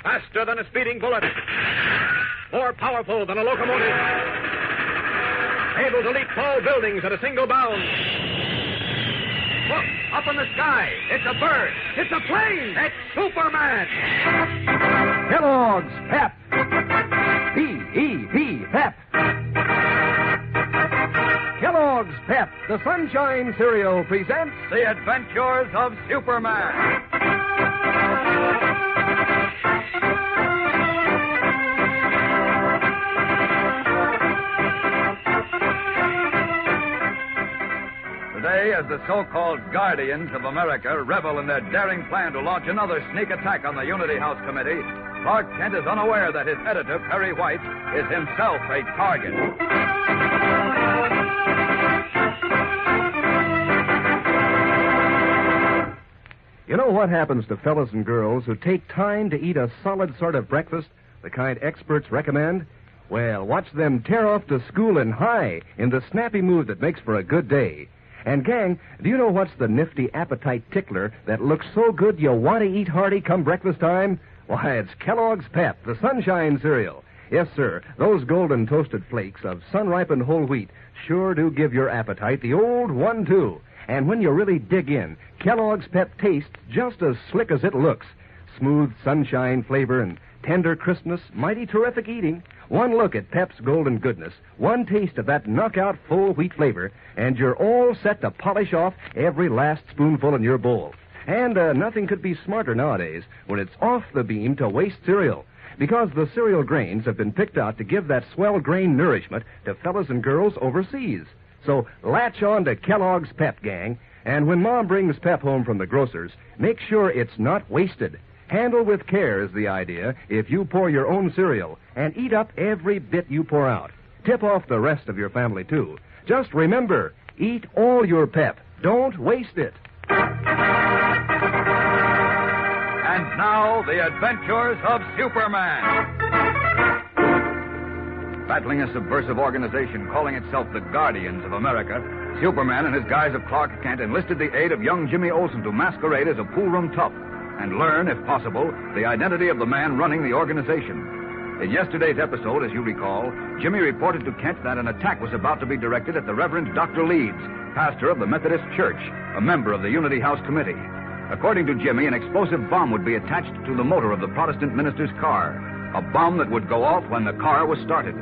Faster than a speeding bullet. More powerful than a locomotive. Able to leap tall buildings at a single bound. Look, up in the sky. It's a bird. It's a plane. It's Superman. Kellogg's Pep. P-E-P, Pep. Kellogg's Pep, the Sunshine Cereal, presents The Adventures of Superman. Today, as the so-called Guardians of America revel in their daring plan to launch another sneak attack on the Unity House Committee, Clark Kent is unaware that his editor, Perry White, is himself a target. You know what happens to fellas and girls who take time to eat a solid sort of breakfast, the kind experts recommend? Well, watch them tear off to school in high in the snappy mood that makes for a good day. And, gang, do you know what's the nifty appetite tickler that looks so good you want to eat hearty come breakfast time? Why, it's Kellogg's Pep, the Sunshine Cereal. Yes, sir, those golden toasted flakes of sun-ripened whole wheat sure do give your appetite the old 1-2. And when you really dig in, Kellogg's Pep tastes just as slick as it looks. Smooth sunshine flavor and tender crispness, mighty terrific eating. One look at Pep's golden goodness, one taste of that knockout full wheat flavor, and you're all set to polish off every last spoonful in your bowl. And nothing could be smarter nowadays when it's off the beam to waste cereal, because the cereal grains have been picked out to give that swell grain nourishment to fellas and girls overseas. So latch on to Kellogg's Pep, gang, and when Mom brings Pep home from the grocer's, make sure it's not wasted. Handle with care is the idea if you pour your own cereal, and eat up every bit you pour out. Tip off the rest of your family, too. Just remember, eat all your Pep. Don't waste it. And now, the adventures of Superman. Battling a subversive organization calling itself the Guardians of America, Superman and his guise of Clark Kent enlisted the aid of young Jimmy Olsen to masquerade as a poolroom tough and learn, if possible, the identity of the man running the organization. In yesterday's episode, as you recall, Jimmy reported to Kent that an attack was about to be directed at the Reverend Dr. Leeds, pastor of the Methodist Church, a member of the Unity House Committee. According to Jimmy, an explosive bomb would be attached to the motor of the Protestant minister's car, a bomb that would go off when the car was started.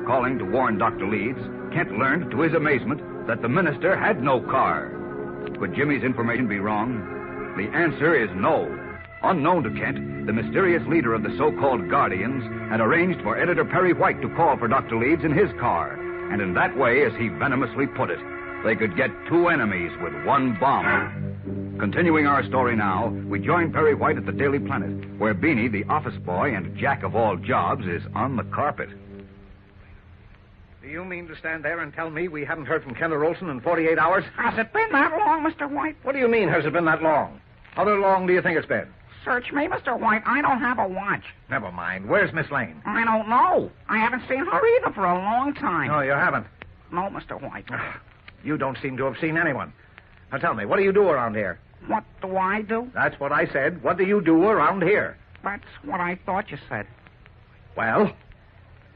Calling to warn Dr. Leeds, Kent learned, to his amazement, that the minister had no car. Could Jimmy's information be wrong? The answer is no. Unknown to Kent, the mysterious leader of the so-called Guardians had arranged for editor Perry White to call for Dr. Leeds in his car. And in that way, as he venomously put it, they could get two enemies with one bomb. Continuing our story now, we join Perry White at the Daily Planet, where Beanie, the office boy and jack of all jobs, is on the carpet. Do you mean to stand there and tell me we haven't heard from Kent or Olsen in 48 hours? Has it been that long, Mr. White? What do you mean, has it been that long? How long do you think it's been? Search me, Mr. White. I don't have a watch. Never mind. Where's Miss Lane? I don't know. I haven't seen her either for a long time. No, you haven't. No, Mr. White. You don't seem to have seen anyone. Now tell me, what do you do around here? What do I do? That's what I said. What do you do around here? That's what I thought you said. Well?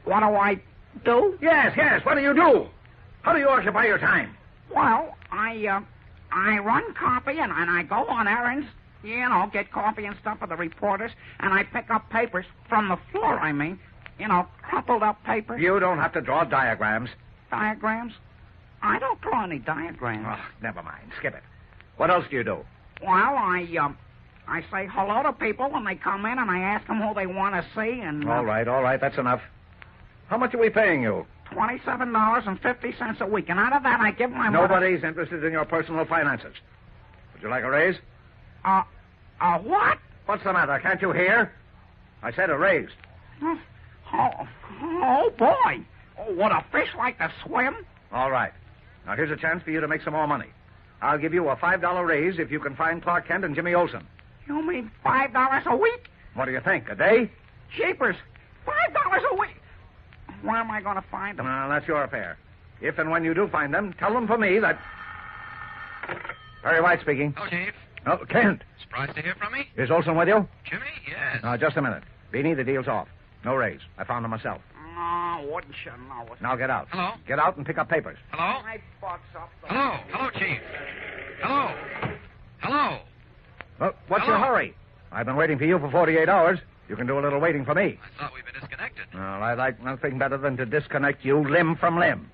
What do I do? Yes, what do you do? How do you occupy your time? Well, I run copy and I go on errands. You know, get coffee and stuff for the reporters, and I pick up papers from the floor, I mean. You know, crumpled up papers. You don't have to draw diagrams. Diagrams? I don't draw any diagrams. Oh, never mind. Skip it. What else do you do? Well, I say hello to people when they come in, and I ask them who they want to see, and... All right. That's enough. How much are we paying you? $27.50 a week, and out of that I give my Nobody's interested in your personal finances. Would you like a raise? What? What's the matter? Can't you hear? I said a raise. Oh, boy. Oh, would a fish like to swim? All right. Now, here's a chance for you to make some more money. I'll give you a $5 raise if you can find Clark Kent and Jimmy Olsen. You mean $5 a week? What do you think, a day? Jeepers. $5 a week? Where am I going to find them? Well, that's your affair. If and when you do find them, tell them for me that... Perry White speaking. Oh, Chief. Oh, Kent. Surprised to hear from me? Is Olsen with you? Jimmy? Yes. Just a minute. Beanie, the deal's off. No raise. I found them myself. Oh, wouldn't you know it? Now get out. Hello? Get out and pick up papers. Hello? My butt's up the... Hello? Hello, Chief. Hello? Hello? What's Hello? your hurry? I've been waiting for you for 48 hours. You can do a little waiting for me. I thought we'd been disconnected. Well, I like nothing better than to disconnect you limb from limb.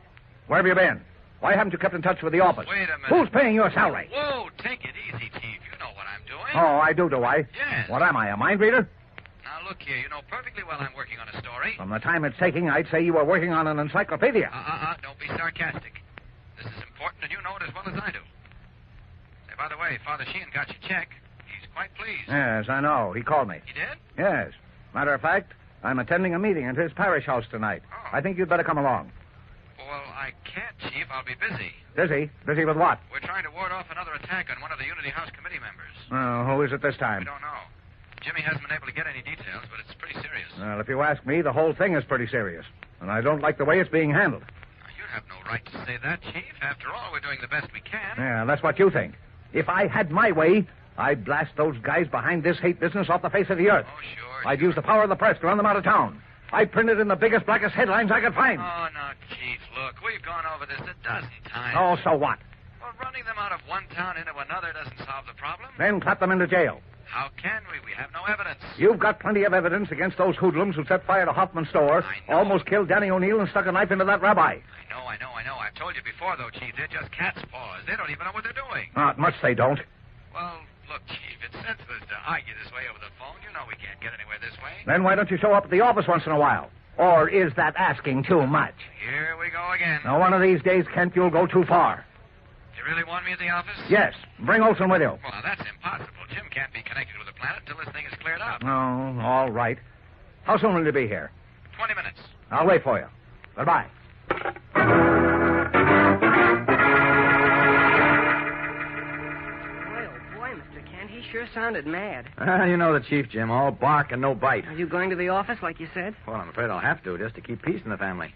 Where have you been? Why haven't you kept in touch with the office? Wait a minute. Who's paying your salary? Whoa, take it easy, Chief. You know what I'm doing. Oh, I do I? Yes. What am I, a mind reader? Now, look here. You know perfectly well I'm working on a story. From the time it's taking, I'd say you were working on an encyclopedia. Don't be sarcastic. This is important, and you know it as well as I do. Say, by the way, Father Sheehan got your check. He's quite pleased. Yes, I know. He called me. He did? Yes. Matter of fact, I'm attending a meeting at his parish house tonight. Oh. I think you'd better come along. Well, I can't, Chief. I'll be busy. Busy? Busy with what? We're trying to ward off another attack on one of the Unity House committee members. Oh, who is it this We time? don't know. Jimmy hasn't been able to get any details, but it's pretty serious. Well, if you ask me, the whole thing is pretty serious. And I don't like the way it's being handled. Now, you have no right to say that, Chief. After all, we're doing the best we can. Yeah, that's what you think. If I had my way, I'd blast those guys behind this hate business off the face of the earth. Oh, sure. I'd use the power of the press to run them out of town. I'd print it in the biggest, blackest headlines I could find. Oh, no, Chief. Look, we've gone over this a dozen times. Oh, so what? Well, running them out of one town into another doesn't solve the problem. Then clap them into jail. How can we? We have no evidence. You've got plenty of evidence against those hoodlums who set fire to Hoffman's store, I know. almost killed Danny O'Neill, and stuck a knife into that rabbi. I know. I've told you before, though, Chief. They're just cat's paws. They don't even know what they're doing. Not much they don't. Well, look, Chief, it's senseless to argue this way over the phone. You know we can't get anywhere this way. Then why don't you show up at the office once in a while? Or is that asking too much? Here we go again. Now, one of these days, Kent, you'll go too far. You really want me at the office? Yes. Bring Olsen with you. Well, now, that's impossible. Jim can't be connected with the planet until this thing is cleared up. Oh, all right. How soon will you be here? 20 minutes. I'll wait for you. Goodbye. Boy, Mr. Kent, he sure sounded mad. You know the chief, Jim. All bark and no bite. Are you going to the office like you said? Well, I'm afraid I'll have to, just to keep peace in the family.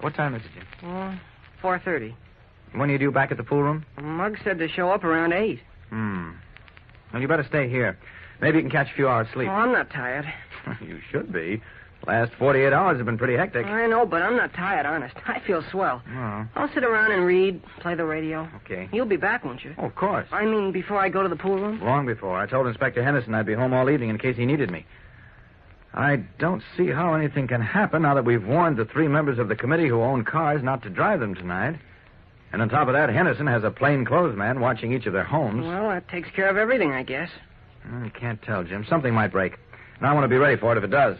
What time is it, Jim? 4:30. When are you due back at the pool room? Mugg said to show up around 8. Well, you better stay here. Maybe you can catch a few hours sleep. Oh, I'm not tired. You should be. Last 48 hours have been pretty hectic. I know, but I'm not tired, honest. I feel swell. Oh, I'll sit around and read, play the radio. okay. You'll be back, won't you? Oh, of course. I mean, before I go to the pool room? Long before. I told Inspector Henderson I'd be home all evening in case he needed me. I don't see how anything can happen now that we've warned the 3 members of the committee who own cars not to drive them tonight. And on top of that, Henderson has a plainclothes man watching each of their homes. Well, that takes care of everything, I guess. You can't tell, Jim. Something might break. And I want to be ready for it if it does.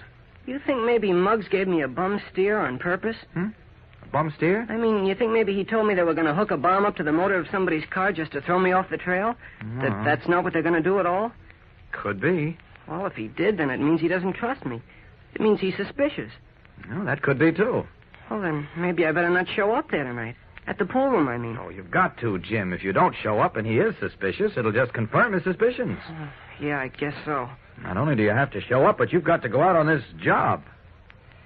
You think maybe Muggs gave me a bum steer on purpose? A bum steer? I mean, you think maybe he told me they were going to hook a bomb up to the motor of somebody's car just to throw me off the trail? No. That's not what they're going to do at all? Could be. Well, if he did, then it means he doesn't trust me. It means he's suspicious. Well, that could be, too. Well, then maybe I better not show up there tonight. At the pool room, I mean. Oh, you've got to, Jim. If you don't show up and he is suspicious, it'll just confirm his suspicions. Yeah, I guess so. Not only do you have to show up, but you've got to go out on this job.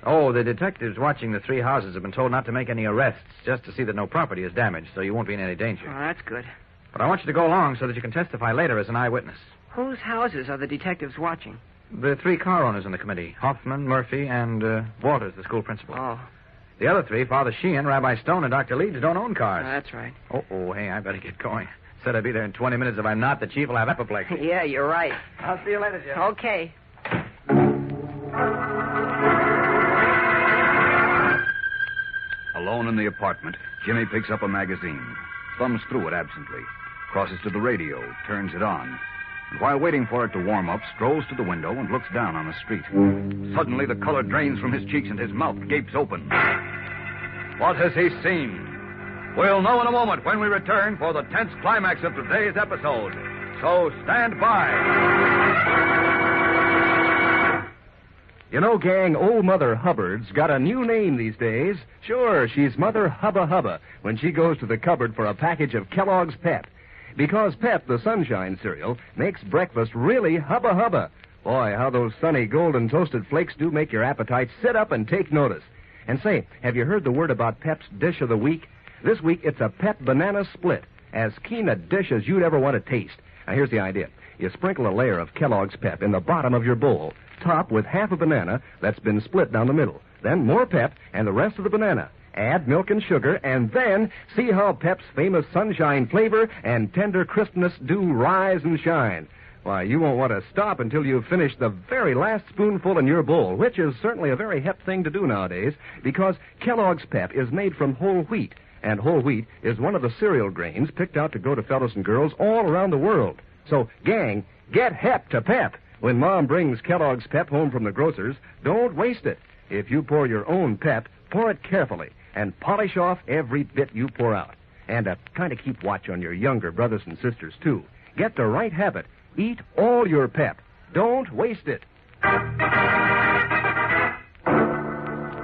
Oh, the detectives watching the 3 houses have been told not to make any arrests, just to see that no property is damaged, so you won't be in any danger. Oh, that's good. But I want you to go along so that you can testify later as an eyewitness. Whose houses are the detectives watching? The 3 car owners in the committee, Hoffman, Murphy, and Walters, the school principal. Oh, The other 3, Father Sheehan, Rabbi Stone, and Dr. Leeds, don't own cars. that's right. Oh, hey, I better get going. Said I'd be there in 20 minutes. If I'm not, the chief will have apoplexy. Yeah, you're right. I'll see you later, Jim. Okay. Alone in the apartment, Jimmy picks up a magazine, thumbs through it absently, crosses to the radio, turns it on, and while waiting for it to warm up, strolls to the window and looks down on the street. Suddenly, the color drains from his cheeks and his mouth gapes open. What has he seen? We'll know in a moment when we return for the tense climax of today's episode. So stand by. You know, gang, old Mother Hubbard's got a new name these days. Sure, she's Mother Hubba Hubba when she goes to the cupboard for a package of Kellogg's Pep. Because Pep, the Sunshine cereal, makes breakfast really hubba hubba. Boy, how those sunny golden toasted flakes do make your appetite sit up and take notice. And say, have you heard the word about Pep's dish of the week? This week, it's a Pep banana split. As keen a dish as you'd ever want to taste. Now, here's the idea. You sprinkle a layer of Kellogg's Pep in the bottom of your bowl. top with half a banana that's been split down the middle. Then more pep and the rest of the banana. Add milk and sugar, and then see how Pep's famous sunshine flavor and tender crispness do rise and shine. Why, you won't want to stop until you've finished the very last spoonful in your bowl, which is certainly a very hep thing to do nowadays, because Kellogg's Pep is made from whole wheat, and whole wheat is one of the cereal grains picked out to go to fellows and girls all around the world. So, gang, get hep to Pep. When Mom brings Kellogg's Pep home from the grocer's, don't waste it. If you pour your own Pep, pour it carefully and polish off every bit you pour out. And kind of keep watch on your younger brothers and sisters, too. Get the right habit. Eat all your Pep. Don't waste it.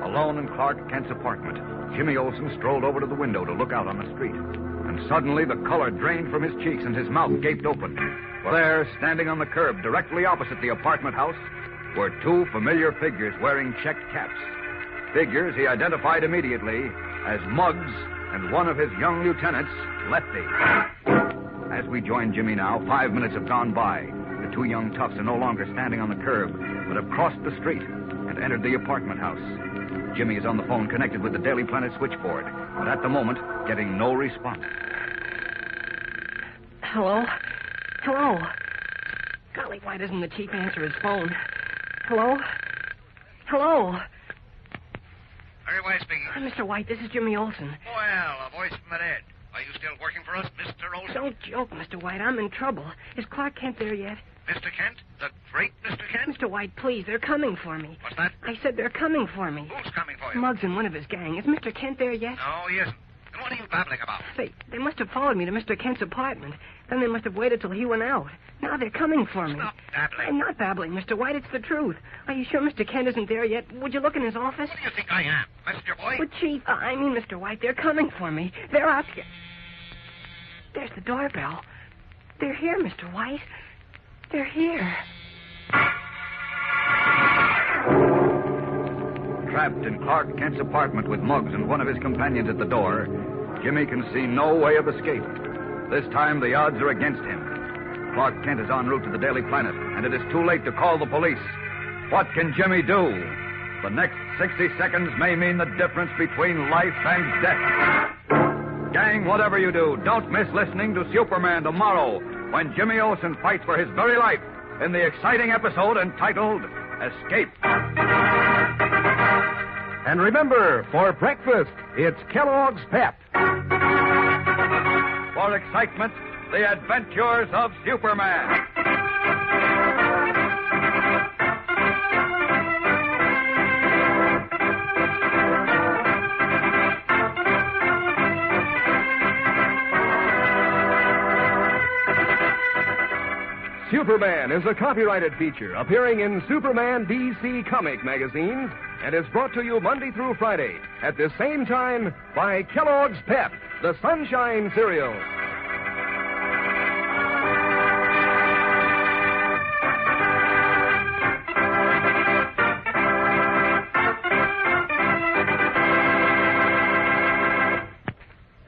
Alone in Clark Kent's apartment, Jimmy Olsen strolled over to the window to look out on the street. And suddenly the color drained from his cheeks and his mouth gaped open. For there, standing on the curb directly opposite the apartment house, were two familiar figures wearing checked caps. Figures he identified immediately as Muggs and one of his young lieutenants, Lefty. As we join Jimmy now, 5 minutes have gone by. The two young toughs are no longer standing on the curb, but have crossed the street and entered the apartment house. Jimmy is on the phone connected with the Daily Planet switchboard, but at the moment, getting no response. Hello? Hello? Golly, why doesn't the chief answer his phone? Hello? Hello? Harry White speaking. Mr. White, this is Jimmy Olsen. Well, a voice from the dead. Are you still working for us, Mr. Olsen? Don't joke, Mr. White. I'm in trouble. Is Clark Kent there yet? Mr. Kent? The great Mr. Kent? Mr. White, please, they're coming for me. What's that? I said they're coming for me. Who's coming for you? Muggs and one of his gang. Is Mr. Kent there yet? No, he isn't. And what are you babbling about? They must have followed me to Mr. Kent's apartment. Then they must have waited till he went out. Now they're coming for me. Stop babbling. I'm not babbling, Mr. White. It's the truth. Are you sure Mr. Kent isn't there yet? Would you look in his office? What do you think I am? Messenger boy? Well, Chief, I mean, Mr. White, they're coming for me. They're out here. There's the doorbell. They're here, Mr. White. They're here. Trapped in Clark Kent's apartment with Muggs and one of his companions at the door, Jimmy can see no way of escape. This time, the odds are against him. Clark Kent is en route to the Daily Planet, and it is too late to call the police. What can Jimmy do? The next 60 seconds may mean the difference between life and death. Gang, whatever you do, don't miss listening to Superman tomorrow, when Jimmy Olsen fights for his very life in the exciting episode entitled Escape. And remember, for breakfast, it's Kellogg's Pep. For excitement, the adventures of Superman. Superman is a copyrighted feature appearing in Superman DC comic magazines and is brought to you Monday through Friday at the same time by Kellogg's Pep, the Sunshine Cereal.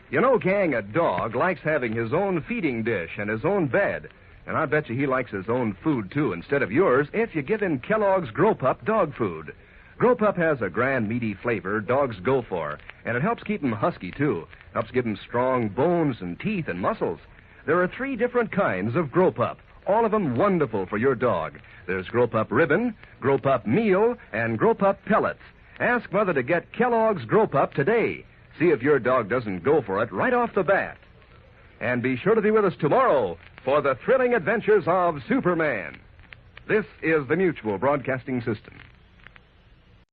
You know, gang, a dog likes having his own feeding dish and his own bed. And I bet you he likes his own food, too, instead of yours, if you give him Kellogg's Grow Pup dog food. Grow Pup has a grand, meaty flavor dogs go for, and it helps keep them husky, too. Helps give them strong bones and teeth and muscles. There are 3 different kinds of Grow Pup, all of them wonderful for your dog. There's Grow Pup Ribbon, Grow Pup Meal, and Grow Pup Pellets. Ask Mother to get Kellogg's Grow Pup today. See if your dog doesn't go for it right off the bat. And be sure to be with us tomorrow for the thrilling adventures of Superman. This is the Mutual Broadcasting System.